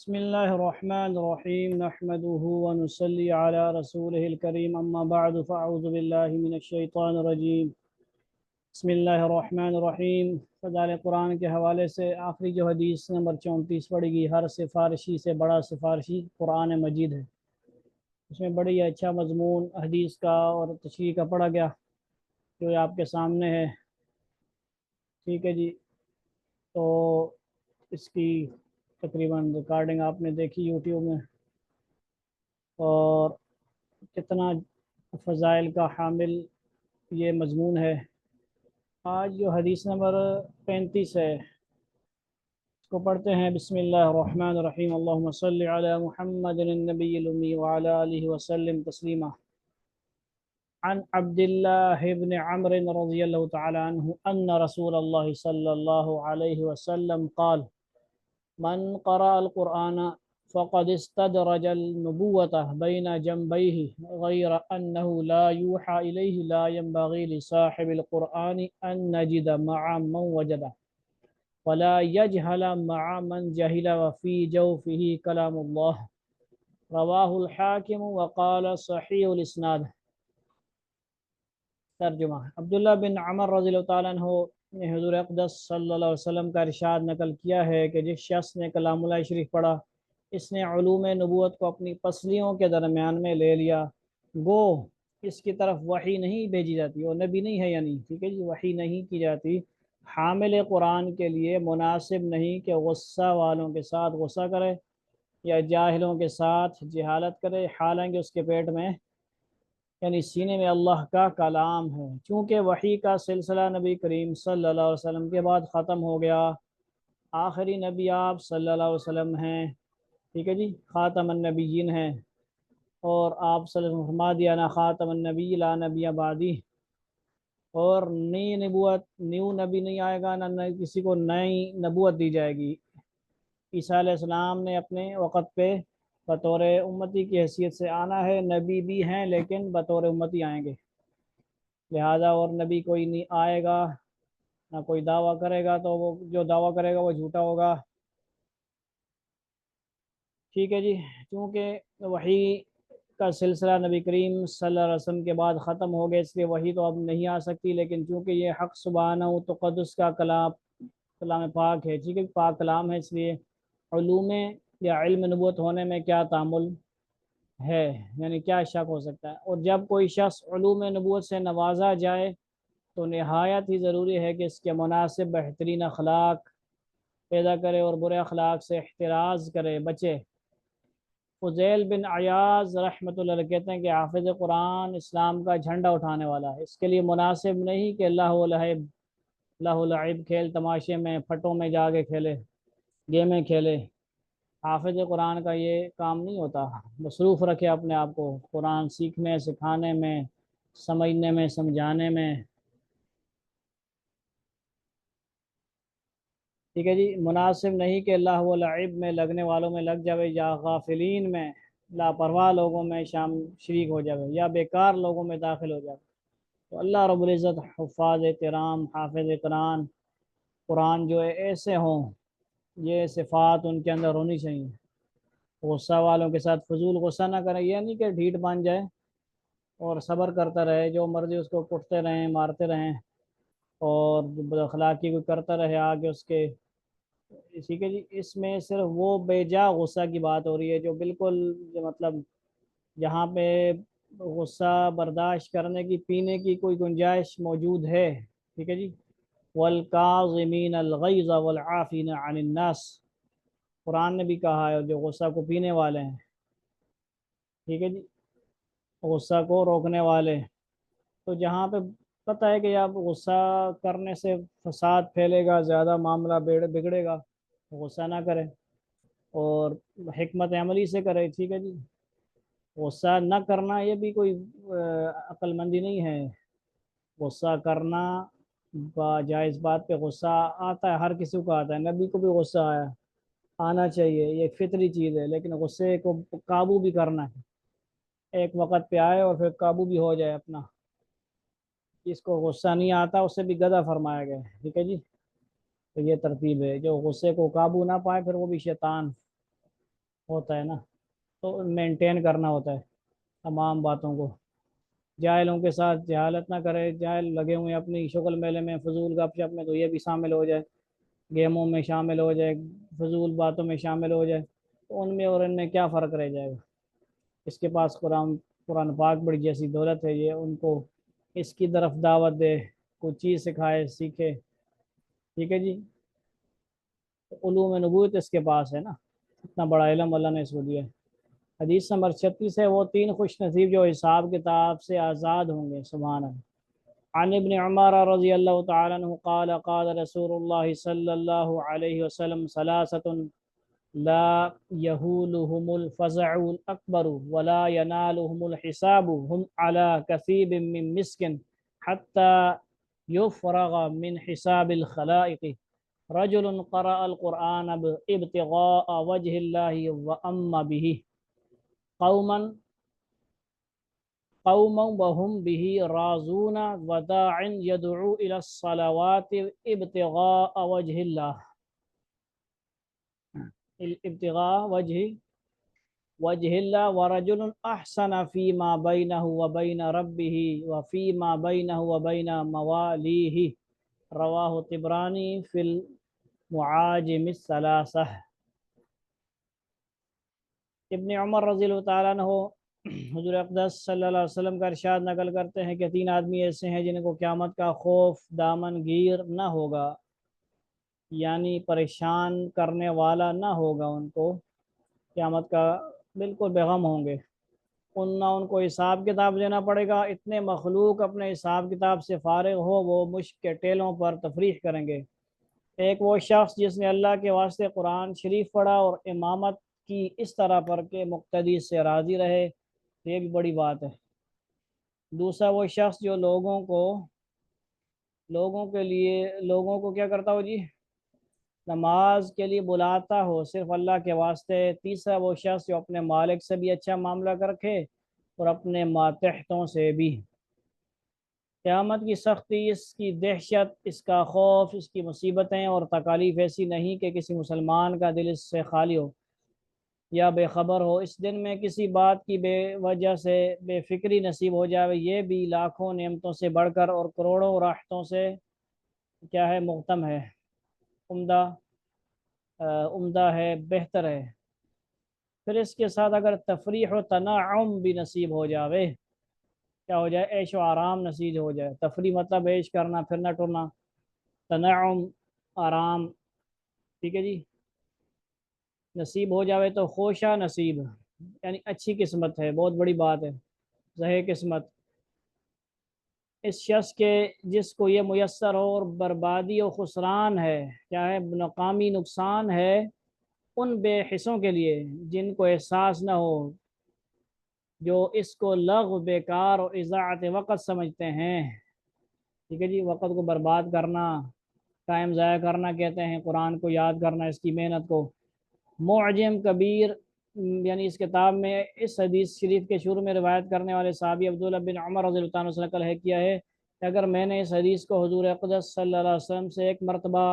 بسم الله الرحمن الرحيم نحمده ونصلي على رسوله الكريم أما بعد فأعوذ بالله من الشيطان الرجيم بسم الله الرحمن الرحیم فضائل قرآن کے حوالے سے آخری جو حدیث نمبر 34 پڑے گی، ہر سفارشی سے بڑا سفارشی قرآن مجید ہے۔ اس میں بڑی اچھا مضمون حدیث کا اور تشریح کا پڑھا گیا جو آپ کے سامنے ہے۔ ٹھیک ہے جی، تو اس کی تقریباً ریکارڈنگ آپ نے دیکھی یوٹیوب میں، اور کتنا فضائل کا حامل یہ مضمون ہے۔ آج جو حدیث نمبر 35 ہے اس کو پڑھتے ہیں۔ بسم اللہ الرحمن الرحیم، اللہم صلی علی محمد النبی الامی وعلی آلہ وسلم تسلیما۔ عن عبد الله بن عمرو رضی اللہ تعالی عنہ ان رسول اللہ صلی اللہ علیہ وسلم قال من قرأ القرآن فقد استدرج النبوة بين جنبيه غير أنه لا يوحى إليه لا ينبغي لصاحب القرآن أن نجد مع من وجده ولا يجهل مع من جهل وفي جوفه كلام الله، رواه الحاكم وقال صحيح الإسناد۔ ترجمہ: عبداللہ بن عمر رضی اللہ تعالیٰ عنہ نے حضور اقدس صلی اللہ علیہ وسلم کا ارشاد نقل کیا ہے کہ جس شخص نے کلام اللہ شریف پڑھا، اس نے علوم نبوت کو اپنی پسلیوں کے درمیان میں لے لیا۔ گو اس کی طرف وحی نہیں بھیجی جاتی، اور نبی نہیں ہے، یعنی ٹھیک ہے جی، وحی نہیں کی جاتی۔ حامل قرآن کے لیے مناسب نہیں کہ غصہ والوں کے ساتھ غصہ کرے یا جاہلوں کے ساتھ جہالت کرے، حالانکہ اس کے پیٹ میں یعنی سینے میں اللہ کا کلام ہے، چونکہ وحی کا سلسلہ نبی کریم صلی اللہ علیہ وسلم کے بعد ختم ہو گیا۔ آخری نبی آپ صلی اللہ علیہ وسلم ہیں، ٹھیک ہے جی، خاتم النبیین ہیں، اور آپ صلی اللہ علیہ وسلم فرما دیا نا خاتم النبی لا نبی بعدی، اور نئی نبوت، نیو نبی نہیں آئے گا، نہ کسی کو نئی نبوت دی جائے گی۔ عیسیٰ علیہ السلام نے اپنے وقت پہ بطور امتی کی حیثیت سے آنا ہے، نبی بھی ہیں لیکن بطور امتی آئیں گے، لہذا اور نبی کوئی نہیں آئے گا، نہ کوئی دعویٰ کرے گا، تو وہ جو دعویٰ کرے گا وہ جھوٹا ہوگا۔ ٹھیک ہے جی، کیونکہ وحی کا سلسلہ نبی کریم صلی اللہ علیہ وسلم کے بعد ختم ہو گیا، اس لیے وحی تو اب نہیں آ سکتی، لیکن چونکہ یہ حق سبحانہ و تقدس کا کلام پاک ہے، ٹھیک ہے، پاک کلام ہے، اس لیے علوم یا علم نبوت ہونے میں کیا تعامل ہے، یعنی کیا شک ہو سکتا ہے۔ اور جب کوئی شخص علوم نبوت سے نوازا جائے تو نہایت ہی ضروری ہے کہ اس کے مناسب بہترین اخلاق پیدا کرے اور برے اخلاق سے احتراز کرے، بچے۔ فضیل بن عیاض رحمۃ اللہ علیہ کہتے ہیں کہ حافظ قرآن اسلام کا جھنڈا اٹھانے والا ہے، اس کے لیے مناسب نہیں کہ اللہ لعب کھیل تماشے میں، پھٹوں میں جا کے کھیلے، گیمیں کھیلے۔ حافظ قرآن کا یہ کام نہیں ہوتا، مصروف رکھے اپنے آپ کو قرآن سیکھنے، سکھانے میں، سمجھنے میں، سمجھانے میں، ٹھیک ہے جی۔ مناسب نہیں کہ اللہ و لعب میں لگنے والوں میں لگ جاوے، یا غافلین میں، لاپرواہ لوگوں میں شریک ہو جاوے، یا بیکار لوگوں میں داخل ہو جاوے۔ تو اللہ رب العزت حفاظ کرام، حافظ قرآن جو ہے ایسے ہوں، یہ صفات ان کے اندر ہونی چاہیے۔ غصہ والوں کے ساتھ فضول غصہ نہ کریں، یہ نہیں کہ ڈھیٹ بن جائے اور صبر کرتا رہے، جو مرضی اس کو کٹتے رہیں، مارتے رہیں، اور بد اخلاقی کو کرتا رہے آگے اس کے۔ اسی کے جی، اس میں صرف وہ بے جا غصہ کی بات ہو رہی ہے جو بالکل مطلب جہاں پہ غصہ برداشت کرنے کی، پینے کی کوئی گنجائش موجود ہے، ٹھیک ہے جی۔ والکاظمین الغیظ والعافین عن الناس، قرآن نے بھی کہا ہے جو غصہ کو پینے والے ہیں، ٹھیک ہے جی، غصہ کو روکنے والے۔ تو جہاں پہ پتہ ہے کہ آپ غصہ کرنے سے فساد پھیلے گا، زیادہ معاملہ بگڑے گا، غصہ نہ کرے اور حکمت عملی سے کرے، ٹھیک ہے جی۔ غصہ نہ کرنا یہ بھی کوئی عقل مندی نہیں ہے، غصہ کرنا جائز بات پہ غصہ آتا ہے، ہر کسی کو آتا ہے، نبی کو بھی غصہ آنا چاہیے، یہ ایک فطری چیز ہے، لیکن غصے کو قابو بھی کرنا ہے، ایک وقت پہ آئے اور پھر قابو بھی ہو جائے اپنا۔ جس کو غصہ نہیں آتا اسے بھی گدھا فرمایا گیا ہے، ٹھیک ہے جی۔ تو یہ ترتیب ہے، جو غصے کو قابو نہ پائے پھر وہ بھی شیطان ہوتا ہے نا، تو مینٹین کرنا ہوتا ہے تمام باتوں کو۔ جاہلوں کے ساتھ جہالت نہ کرے، جاہل لگے ہوئے ہیں اپنی شغل میلے میں، فضول گپ شپ میں، تو یہ بھی شامل ہو جائے، گیموں میں شامل ہو جائے، فضول باتوں میں شامل ہو جائے، تو ان میں اور ان میں کیا فرق رہ جائے گا؟ اس کے پاس قرآن پاک بڑی جیسی دولت ہے، یہ ان کو اس کی طرف دعوت دے، کوئی چیز سکھائے، سیکھے، ٹھیک ہے جی۔ علوم نبوت اس کے پاس ہے نا، اتنا بڑا علم اللہ نے اس کو دیا ہے۔ حدیث نمبر 36 ہے، وہ تین خوش نصیب جو حساب کتاب سے آزاد ہوں گے، سبحان اللہ۔ عن ابن عمر رضی اللہ تعالی عنہ قال قال رسول اللہ صلی اللہ علیہ وسلم ثلاثة لا يهولهم الفزع الأكبر ولا ينالهم الحساب هم على كثيب من مسك حتى يفرغ من حساب الخلائق: رجل قرأ القرآن ابتغاء وجه الله وأما به قوما وهم به رازون وداع يدعو إلى الصلوات ابتغاء وجه الله وجه الله ورجل أحسن فيما بينه وبين ربه وفيما بينه وبين مواليه، رواه الطبراني في المعاجم الثلاثة۔ ابن عمر رضی اللہ تعالیٰ عنہ حضور اقدس صلی اللہ علیہ وسلم کا ارشاد نقل کرتے ہیں کہ تین آدمی ایسے ہیں جن کو قیامت کا خوف دامن گیر نہ ہوگا، یعنی پریشان کرنے والا نہ ہوگا، ان کو قیامت کا بالکل بے غم ہوں گے، نہ ان کو حساب کتاب دینا پڑے گا، اتنے مخلوق اپنے حساب کتاب سے فارغ ہو، وہ مشق کے ٹیلوں پر تفریح کریں گے۔ ایک وہ شخص جس نے اللہ کے واسطے قرآن شریف پڑھا اور امامت کی اس طرح پر کہ مقتدی سے راضی رہے، یہ بھی بڑی بات ہے۔ دوسرا وہ شخص جو لوگوں کو کیا کرتا ہو جی، نماز کے لیے بلاتا ہو صرف اللہ کے واسطے۔ تیسرا وہ شخص جو اپنے مالک سے بھی اچھا معاملہ کر رکھے اور اپنے ماتحتوں سے بھی۔ قیامت کی سختی، اس کی دہشت، اس کا خوف، اس کی مصیبتیں اور تکالیف ایسی نہیں کہ کسی مسلمان کا دل اس سے خالی ہو یا بے خبر ہو۔ اس دن میں کسی بات کی بے وجہ سے بے فکری نصیب ہو جائے، یہ بھی لاکھوں نعمتوں سے بڑھ کر اور کروڑوں راحتوں سے کیا ہے، محتم ہے، عمدہ عمدہ ہے، بہتر ہے۔ پھر اس کے ساتھ اگر تفریح و تنعم بھی نصیب ہو جاوے، کیا ہو جائے، عیش و آرام نصیب ہو جائے۔ تفریح مطلب عیش کرنا، پھرنا ٹرنا، تنعم آرام، ٹھیک ہے جی، نصیب ہو جاوے تو خوشا نصیب، یعنی اچھی قسمت ہے، بہت بڑی بات ہے، صحیح قسمت اس شخص کے جس کو یہ میسر ہو، اور بربادی و خسران ہے، کیا ہے، ناکامی، نقصان ہے ان بے حصوں کے لیے جن کو احساس نہ ہو، جو اس کو لغو، بیکار اور اضاعت وقت سمجھتے ہیں، ٹھیک ہے جی، وقت کو برباد کرنا، ٹائم ضائع کرنا کہتے ہیں قرآن کو یاد کرنا، اس کی محنت کو۔ معجم کبیر، یعنی اس کتاب میں اس حدیث شریف کے شروع میں روایت کرنے والے صحابی عبداللہ بن عمر رضی اللہ عنہ سے نقل ہے کیا ہے کہ اگر میں نے اس حدیث کو حضور اقدس صلی اللہ علیہ وسلم سے ایک مرتبہ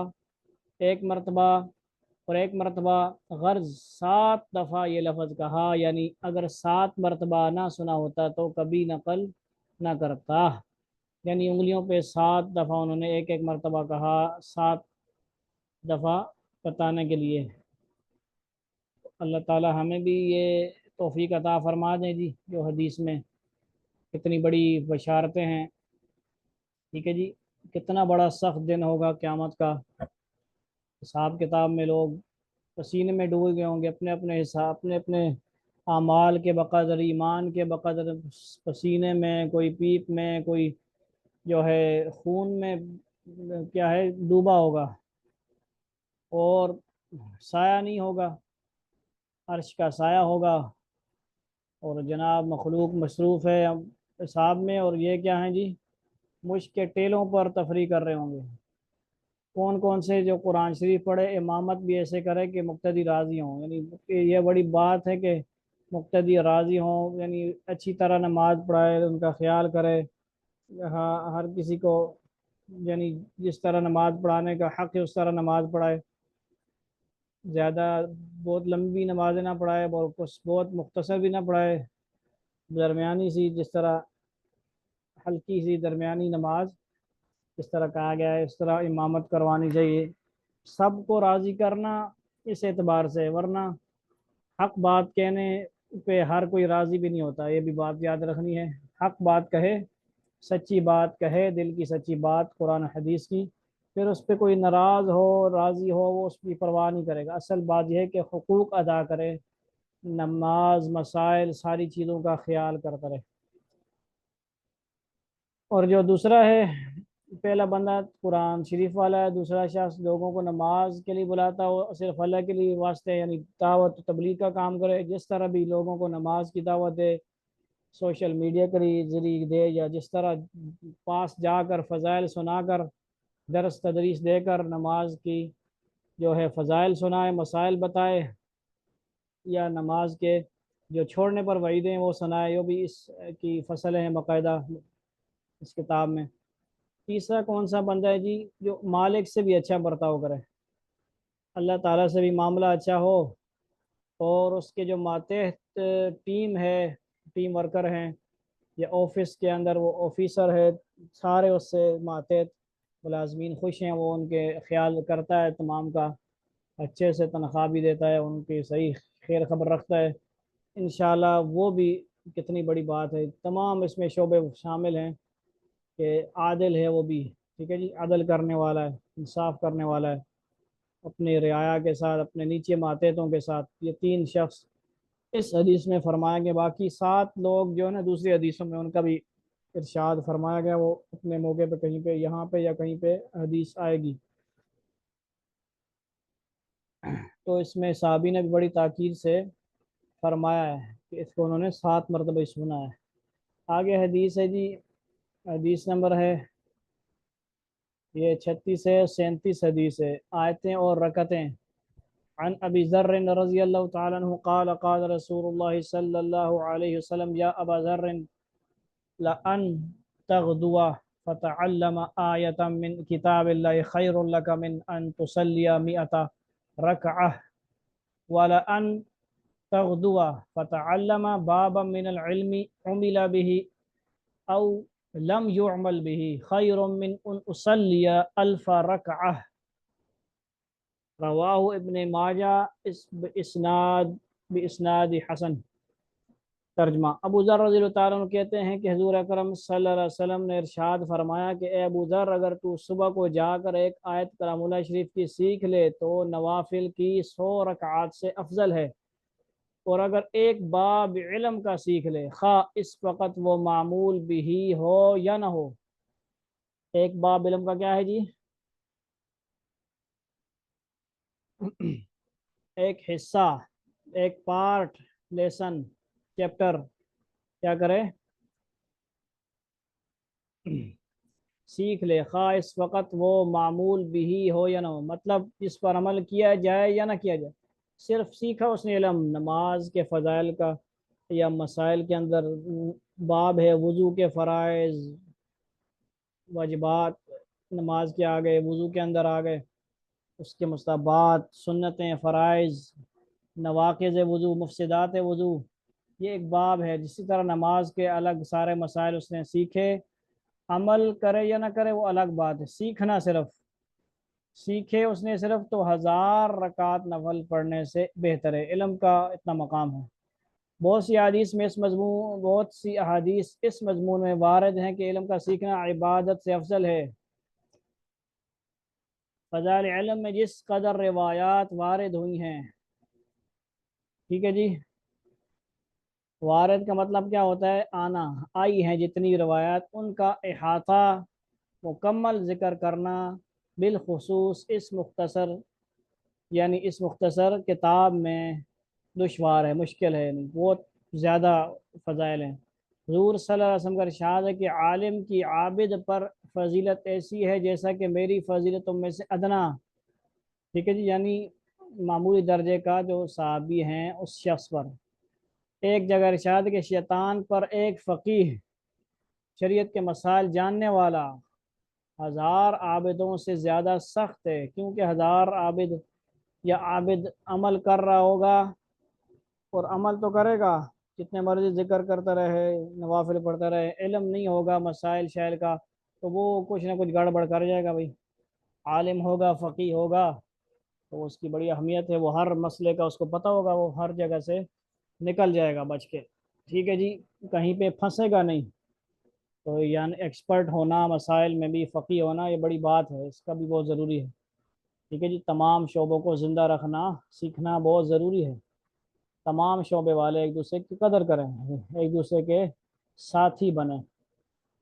غرض 7 دفعہ یہ لفظ کہا، یعنی اگر 7 مرتبہ نہ سنا ہوتا تو کبھی نقل نہ کرتا، یعنی انگلیوں پہ 7 دفعہ انہوں نے ایک مرتبہ کہا، 7 دفعہ بتانے کے لیے۔ اللہ تعالی ہمیں بھی یہ توفیق عطا فرما دیں جی، جو حدیث میں کتنی بڑی بشارتیں ہیں، ٹھیک ہے جی۔ کتنا بڑا سخت دن ہوگا قیامت کا، حساب کتاب میں لوگ پسینے میں ڈوب گئے ہوں گے، اپنے اپنے حساب، اپنے اپنے اعمال کے بقدر، ایمان کے بقدر، پسینے میں، کوئی پیپ میں، کوئی جو ہے خون میں، کیا ہے، ڈوبا ہوگا، اور سایہ نہیں ہوگا، عرش کا سایہ ہوگا، اور جناب مخلوق مصروف ہے حساب میں، اور یہ کیا ہیں جی، مشق کے ٹیلوں پر تفریح کر رہے ہوں گے۔ کون کون سے جو قرآن شریف پڑھے، امامت بھی ایسے کرے کہ مقتدی راضی ہوں، یعنی یہ بڑی بات ہے کہ مقتدی راضی ہوں، یعنی اچھی طرح نماز پڑھائے، ان کا خیال کرے، ہاں ہر کسی کو یعنی جس طرح نماز پڑھانے کا حق ہے اس طرح نماز پڑھائے، زیادہ بہت لمبی نمازیں نہ پڑھائے، بہت مختصر بھی نہ پڑھائے، درمیانی سی، جس طرح ہلکی سی درمیانی نماز اس طرح کہا گیا ہے اس طرح امامت کروانی چاہیے، سب کو راضی کرنا اس اعتبار سے، ورنہ حق بات کہنے پہ ہر کوئی راضی بھی نہیں ہوتا، یہ بھی بات یاد رکھنی ہے۔ حق بات کہے، سچی بات کہے، دل کی سچی بات قرآن و حدیث کی، پھر اس پہ کوئی ناراض ہو راضی ہو وہ اس کی پرواہ نہیں کرے گا، اصل بات یہ ہے کہ حقوق ادا کرے، نماز مسائل ساری چیزوں کا خیال کرتا رہے۔ اور جو دوسرا ہے، پہلا بندہ قرآن شریف والا ہے، دوسرا شخص لوگوں کو نماز کے لیے بلاتا ہو صرف اللہ کے لیے واسطے، یعنی دعوت تبلیغ کا کام کرے، جس طرح بھی لوگوں کو نماز کی دعوت دے، سوشل میڈیا کے ذریعے دے، یا جس طرح پاس جا کر فضائل سنا کر، درس تدریس دے کر نماز کی جو ہے فضائل سنائے، مسائل بتائے، یا نماز کے جو چھوڑنے پر وعیدیں ہیں وہ سنائے، وہ بھی اس کی فصل ہیں باقاعدہ اس کتاب میں۔ تیسرا کون سا بندہ ہے جی؟ جو مالک سے بھی اچھا برتاؤ کرے، اللہ تعالیٰ سے بھی معاملہ اچھا ہو، اور اس کے جو ماتحت ٹیم ہے، ٹیم ورکر ہیں، یا آفس کے اندر وہ آفیسر ہے، سارے اس سے ماتحت ملازمین خوش ہیں، وہ ان کے خیال کرتا ہے تمام کا، اچھے سے تنخواہ بھی دیتا ہے، ان کی صحیح خیر خبر رکھتا ہے، انشاءاللہ وہ بھی کتنی بڑی بات ہے۔ تمام اس میں شعبے شامل ہیں کہ عادل ہے وہ بھی، ٹھیک ہے جی، عدل کرنے والا ہے، انصاف کرنے والا ہے اپنے رعایا کے ساتھ، اپنے نیچے ماتحتوں کے ساتھ، یہ تین شخص اس حدیث میں فرمایا گیا۔ باقی سات لوگ جو ہے نا دوسری حدیثوں میں ان کا بھی ارشاد فرمایا گیا، وہ اپنے موقع پہ کہیں پہ یہاں پہ یا کہیں پہ حدیث آئے گی۔ تو اس میں صحابی نے بھی بڑی تاکید سے فرمایا ہے کہ اس کو انہوں نے 7 مرتبہ سنا ہے۔ آگے حدیث ہے جی، حدیث نمبر ہے یہ 36 ہے، 37 حدیث ہے، آیتیں اور رکعتیں۔ عن ابی ذر رضی اللہ تعالی عنہ قال قال رسول اللہ صلی اللہ علیہ وسلم یا ابا ذر لأن تغدو فتعلم آیة من کتاب اللہ خیر لک من ان تصلی 100 رکعہ ولأن تغدو فتعلم بابا من العلم عمل به او لم يعمل به خیر من ان اصلی 1000 رکعہ۔ رواہ ابن ماجہ باسناد حسن۔ ترجمہ، ابو ذر رضی اللہ تعالیٰ عنہ کہتے ہیں کہ حضور اکرم صلی اللہ علیہ وسلم نے ارشاد فرمایا کہ اے ابو ذر، اگر تو صبح کو جا کر ایک آیت کلام اللہ شریف کی سیکھ لے تو نوافل کی 100 رکعات سے افضل ہے، اور اگر ایک باب علم کا سیکھ لے، خواہ اس وقت وہ معمول بھی ہو یا نہ ہو۔ ایک باب علم کا کیا ہے جی؟ ایک حصہ، ایک پارٹ، لیسن، چیپٹر، کیا کرے؟ سیکھ لے، خواہ اس وقت وہ معمول بھی ہو یا نہ ہو، مطلب اس پر عمل کیا جائے یا نہ کیا جائے، صرف سیکھا اس نے علم نماز کے فضائل کا، یا مسائل کے اندر باب ہے وضو کے فرائض واجبات، نماز کے آ گئے، وضو کے اندر آ گئے، اس کے مستحبات، سنتیں، فرائض، نواقض وضو، مفسدات وضو، یہ ایک باب ہے۔ جسی طرح نماز کے الگ سارے مسائل اس نے سیکھے، عمل کرے یا نہ کرے وہ الگ بات ہے، سیکھنا صرف سیکھے اس نے صرف تو 1000 رکعت نفل پڑھنے سے بہتر ہے، علم کا اتنا مقام ہے۔ بہت سی احادیث اس مضمون میں وارد ہیں کہ علم کا سیکھنا عبادت سے افضل ہے۔ فضائل علم میں جس قدر روایات وارد ہوئی ہیں، ٹھیک ہے جی، وارد کا مطلب کیا ہوتا ہے؟ آنا، آئی ہیں جتنی روایات ان کا احاطہ مکمل ذکر کرنا، بالخصوص اس مختصر کتاب میں دشوار ہے، مشکل ہے، بہت زیادہ فضائل ہیں۔ حضور صلی اللہ علیہ وسلم کا ارشاد ہے کہ عالم کی عابد پر فضیلت ایسی ہے جیسا کہ میری فضیلت میں سے ادنا، ٹھیک ہے جی، یعنی معمولی درجے کا جو صحابی ہیں اس شخص پر۔ ایک جگہ ارشاد کہ شیطان پر ایک فقیہ، شریعت کے مسائل جاننے والا 1000 عابدوں سے زیادہ سخت ہے، کیونکہ 1000 عابد یا عابد عمل کر رہا ہوگا اور عمل تو کرے گا، جتنے مرضی ذکر کرتا رہے، نوافل پڑھتا رہے، علم نہیں ہوگا مسائل شائل کا تو وہ کچھ نہ کچھ گڑبڑ کر جائے گا بھائی۔ عالم ہوگا، فقی ہوگا تو اس کی بڑی اہمیت ہے، وہ ہر مسئلے کا اس کو پتہ ہوگا، وہ ہر جگہ سے نکل جائے گا بچ کے، ٹھیک ہے جی، کہیں پہ پھنسے گا نہیں۔ تو یعنی ایکسپرٹ ہونا مسائل میں بھی، فقی ہونا، یہ بڑی بات ہے، اس کا بھی بہت ضروری ہے، ٹھیک ہے جی۔ تمام شعبوں کو زندہ رکھنا سیکھنا بہت ضروری ہے، تمام شعبے والے ایک دوسرے کی قدر کریں، ایک دوسرے کے ساتھی بنیں،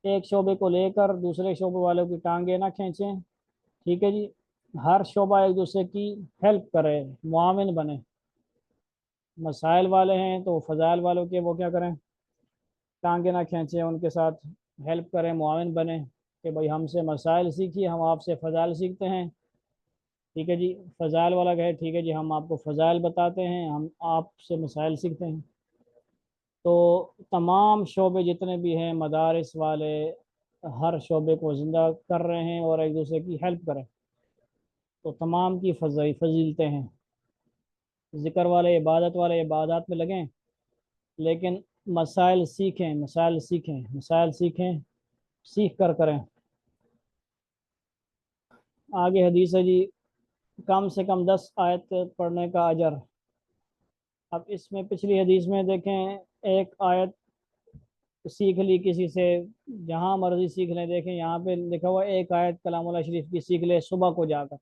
ایک شعبے کو لے کر دوسرے شعبے والوں کی ٹانگیں نہ کھینچیں، ٹھیک ہے جی۔ ہر شعبہ ایک دوسرے کی ہیلپ کرے، معاون بنے، مسائل والے ہیں تو فضائل والوں کے وہ کیا کریں، ٹانگیں نہ کھینچیں، ان کے ساتھ ہیلپ کریں، معاون بنیں کہ بھائی ہم سے مسائل سیکھیے، ہم آپ سے فضائل سیکھتے ہیں، ٹھیک ہے جی۔ فضائل والا کہے ٹھیک ہے جی ہم آپ کو فضائل بتاتے ہیں، ہم آپ سے مسائل سیکھتے ہیں۔ تو تمام شعبے جتنے بھی ہیں مدارس والے ہر شعبے کو زندہ کر رہے ہیں اور ایک دوسرے کی ہیلپ کریں، تو تمام کی فضیلتیں ہیں۔ ذکر والے عبادت والے عبادات میں لگیں، لیکن مسائل سیکھیں، مسائل سیکھیں، مسائل سیکھیں، سیکھ کر کریں۔ آگے حدیث ہے جی، کم سے کم 10 آیت پڑھنے کا اجر۔ اب اس میں پچھلی حدیث میں دیکھیں، ایک آیت سیکھ لی کسی سے، جہاں مرضی سیکھ لیں، دیکھیں یہاں پہ لکھا ہوا ایک آیت کلام اللہ شریف کی سیکھ لے صبح کو جا کر،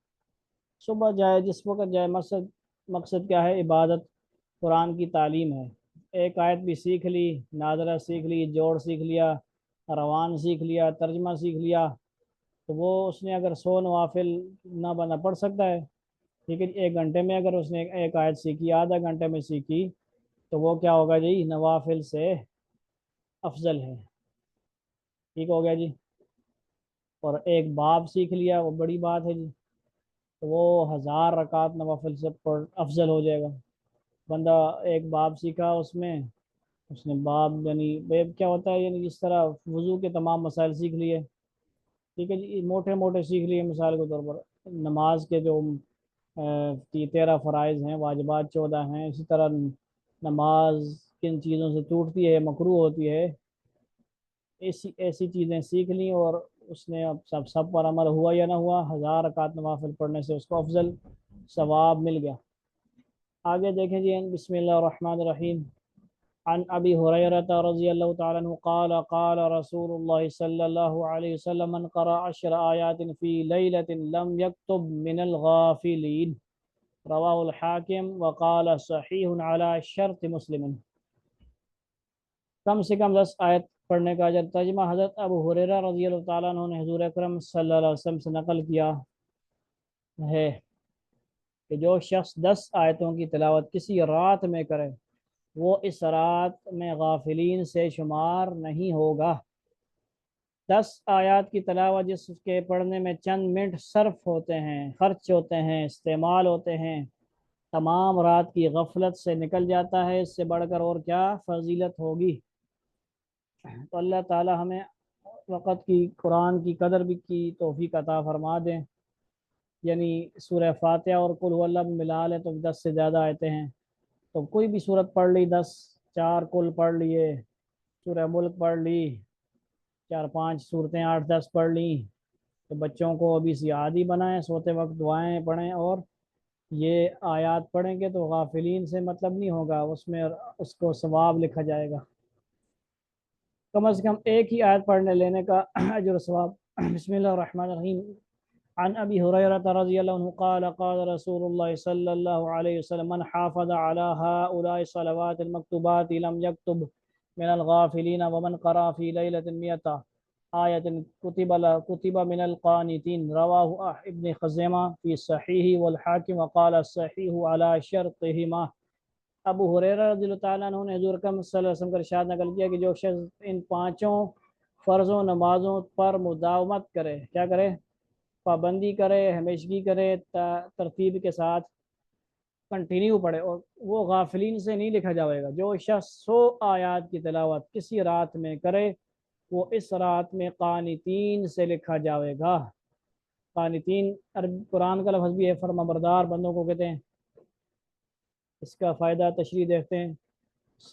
صبح جائے جس وقت جائے، مقصد کیا ہے، عبادت، قرآن کی تعلیم ہے۔ ایک آیت بھی سیکھ لی، ناظرہ سیکھ لی، جوڑ سیکھ لیا، روان سیکھ لیا، ترجمہ سیکھ لیا، تو وہ اس نے اگر 100 نوافل نہ بنا پڑھ سکتا ہے، ٹھیک ہے جی۔ 1 گھنٹے میں اگر اس نے ایک آیت سیکھی، آدھا گھنٹے میں سیکھی، تو وہ کیا ہوگا جی، نوافل سے افضل ہے، ٹھیک ہو گیا جی۔ اور ایک باب سیکھ لیا، وہ بڑی بات ہے جی، تو وہ 1000 رکعت نوافل سے پڑھ افضل ہو جائے گا۔ بندہ ایک باب سیکھا، اس میں اس نے باب یعنی بیب کیا ہوتا ہے، یعنی جس طرح وضو کے تمام مسائل سیکھ لیے، ٹھیک ہے جی، موٹے موٹے سیکھ لیے، مثال کے طور پر نماز کے جو 13 فرائض ہیں، واجبات 14 ہیں، اسی طرح نماز کن چیزوں سے ٹوٹتی ہے، مکروہ ہوتی ہے، ایسی ایسی چیزیں سیکھ لیں، اور اس نے اب سب پر عمل ہوا یا نہ ہوا، 1000 رکعت نوافل پڑھنے سے اس کو افضل ثواب مل گیا۔ آگے دیکھیں جی، بسم اللہ الرحمن الرحیم۔ عن ابی هريرة رضی اللہ تعالی عنہ قال قال رسول اللہ صلی اللہ علیہ وسلم من قرأ 10 آیات فی لیلة لم یکتب من الغافلین، رواہ الحاکم وقال صحیح علی شرط مسلم۔ کم سے کم 10 آیت پڑھنے کا اجر۔ ترجمہ حضرت ابو ہریرہ رضی اللہ تعالیٰ عنہ نے حضور اکرم صلی اللہ علیہ وسلم سے نقل کیا ہے کہ جو شخص 10 آیتوں کی تلاوت کسی رات میں کرے، وہ اس رات میں غافلین سے شمار نہیں ہوگا۔ 10 آیات کی تلاوت جس کے پڑھنے میں چند منٹ صرف ہوتے ہیں، خرچ ہوتے ہیں، استعمال ہوتے ہیں، تمام رات کی غفلت سے نکل جاتا ہے، اس سے بڑھ کر اور کیا فضیلت ہوگی۔ تو اللہ تعالی ہمیں وقت کی، قرآن کی قدر بھی کی توفیق عطا فرما دیں۔ یعنی سورہ فاتحہ اور قل هو اللہ ملا لیں تو 10 سے زیادہ آیتیں ہیں، تو کوئی بھی صورت پڑھ لی، 10 4 کل پڑھ لیے، سورہ ملک پڑھ لی، 4 5 صورتیں 8 10 پڑھ لی، تو بچوں کو ابھی سے عادی بنائیں، سوتے وقت دعائیں پڑھیں، اور یہ آیات پڑھیں گے تو غافلین سے مطلب نہیں ہوگا، اس میں اس کو ثواب لکھا جائے گا، کم از کم ایک ہی آیت پڑھنے لینے کا اجر و ثواب۔ بسم اللہ الرحمن الرحیم۔ عن ابی هريرة رضی اللہ عنہ قال قال رسول اللہ صلی اللہ علیہ وسلم من حافظ على هؤلاء الصلوات المكتوبات لم يكتب من الغافلین ومن قرأ في ليلة 100 آیة كتب من القانتين، رواہ ابن خزیمہ فی صحیح والحاکم وقال صحیح على شرطہما۔ ابو ہریرہ رضی اللہ تعالیٰ عنہ نے حضور اکرم صلی اللہ علیہ وسلم کا ارشاد نقل کیا کہ جو شخص ان 5 فرضوں نمازوں پر مداومت کرے، کیا کرے، پابندی کرے، ہمیشگی کرے، ترتیب کے ساتھ کنٹینیو پڑھے، اور وہ غافلین سے نہیں لکھا جائے گا۔ جو شخص 100 آیات کی تلاوت کسی رات میں کرے، وہ اس رات میں قانتین سے لکھا جائے گا۔ قانتین عربی قرآن کا لفظ بھی ہے، فرما بردار بندوں کو کہتے ہیں، اس کا فائدہ تشریح دیکھتے ہیں۔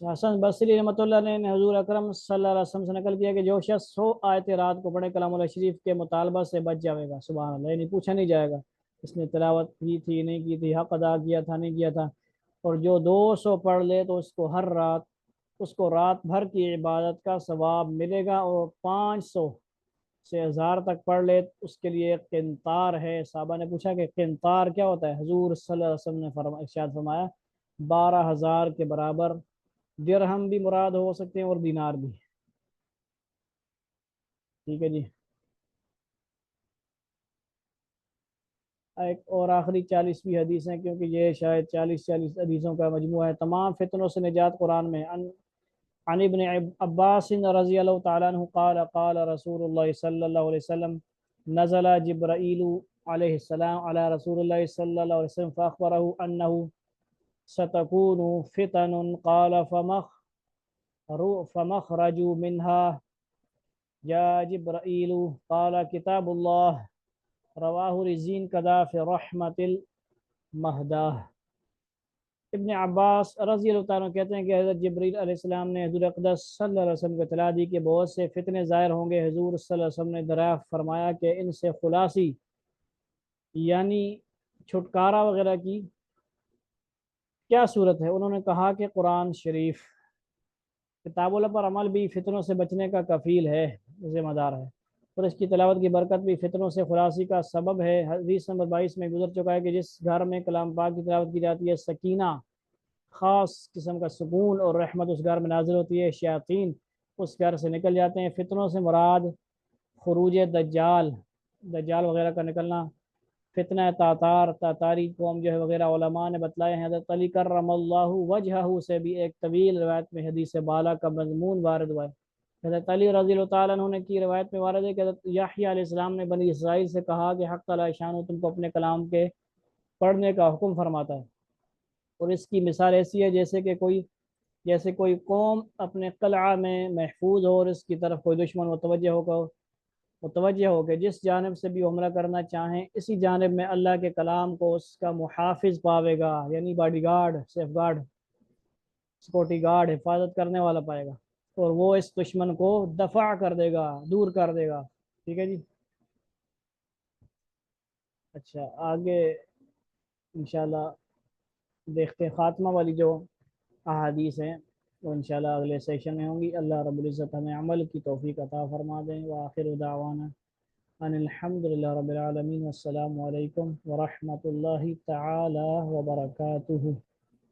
حسن بصری رحمۃ اللہ نے حضور اکرم صلی اللہ علیہ وسلم سے نقل کیا کہ جو شخص 100 آیت رات کو پڑھے کلام اللہ شریف کے مطالبہ سے بچ جائے گا، سبحان اللہ، یعنی پوچھا نہیں جائے گا اس نے تلاوت کی تھی نہیں کی تھی، حق ادا کیا تھا نہیں کیا تھا۔ اور جو 200 پڑھ لے تو اس کو ہر رات، اس کو رات بھر کی عبادت کا ثواب ملے گا، اور 500 سے 1000 تک پڑھ لے اس کے لیے قنطار ہے۔ صحابہ نے پوچھا کہ قنطار کیا ہوتا ہے؟ حضور صلی اللہ علیہ وسلم نے ارشاد فرمایا 12,000 کے برابر۔ درہم بھی مراد ہو سکتے ہیں اور دینار بھی، ٹھیک ہے جی۔ ایک اور آخری 40ویں حدیث ہیں، کیونکہ یہ شاید 40 حدیثوں کا مجموعہ ہے۔ تمام فتنوں سے نجات قرآن میں۔ عن ابن عباس رضی اللہ تعالیٰ عنہ قال قال رسول اللہ صلی اللہ علیہ وسلم نزل جبرائیل علیہ السلام علی رسول اللہ صلی اللہ علیہ وسلم فاخبرہ انہ ستکون فتن قال فمخرج منها یا جبرائیل قال کتاب اللہ رواہ رزین کدا فی رحمت المہدہ۔ ابن عباس رضی اللہ تعالیٰ عنہ کہتے ہیں کہ حضرت جبریل علیہ السلام نے حضور اقدس صلی اللہ علیہ وسلم کو اطلاع دی کہ بہت سے فتنے ظاہر ہوں گے۔ حضور صلی اللہ علیہ وسلم نے دریافت فرمایا کہ ان سے خلاصی یعنی چھٹکارا وغیرہ کی کیا صورت ہے؟ انہوں نے کہا کہ قرآن شریف، کتاب اللہ پر عمل بھی فتنوں سے بچنے کا کفیل ہے، ذمہ دار ہے، اور اس کی تلاوت کی برکت بھی فتنوں سے خلاصی کا سبب ہے۔ حدیث نمبر 22 میں گزر چکا ہے کہ جس گھر میں کلام پاک کی تلاوت کی جاتی ہے سکینہ، خاص قسم کا سکون اور رحمت اس گھر میں نازل ہوتی ہے، شیاطین اس گھر سے نکل جاتے ہیں۔ فتنوں سے مراد خروج دجال، دجال وغیرہ کا نکلنا، فتنہ تاتاری قوم جو ہے وغیرہ علماء نے بتلائے ہیں۔ حضرت علی کرم اللہ وجہہ سے بھی ایک طویل روایت میں حدیث بالا کا مضمون وارد ہوا ہے۔ حضرت علی رضی اللہ تعالیٰ عنہ نے کی روایت میں وارد ہے کہ حضرت یحییٰ علیہ السلام نے بنی اسرائیل سے کہا کہ حق تعالیٰ شان تم کو اپنے کلام کے پڑھنے کا حکم فرماتا ہے، اور اس کی مثال ایسی ہے جیسے کوئی قوم اپنے قلعہ میں محفوظ ہو اور اس کی طرف کوئی دشمن متوجہ ہو کہ جس جانب سے بھی حملہ کرنا چاہیں اسی جانب میں اللہ کے کلام کو اس کا محافظ پاوے گا، یعنی bodyguard, safeguard, security guard, حفاظت کرنے والا پائے گا، اور وہ اس دشمن کو دفع کر دے گا، دور کر دے گا، ٹھیک ہے جی۔ اچھا آگے انشاءاللہ دیکھتے ہیں خاتمہ والی جو احادیث ہیں وہ انشاءاللہ اگلے سیشن میں ہوں گی۔ اللہ رب العزت ہمیں عمل کی توفیق عطا فرما دیں۔ وآخر دعوانا ان الحمد للہ رب العالمین، والسلام علیکم ورحمۃ اللہ تعالی وبرکاتہ۔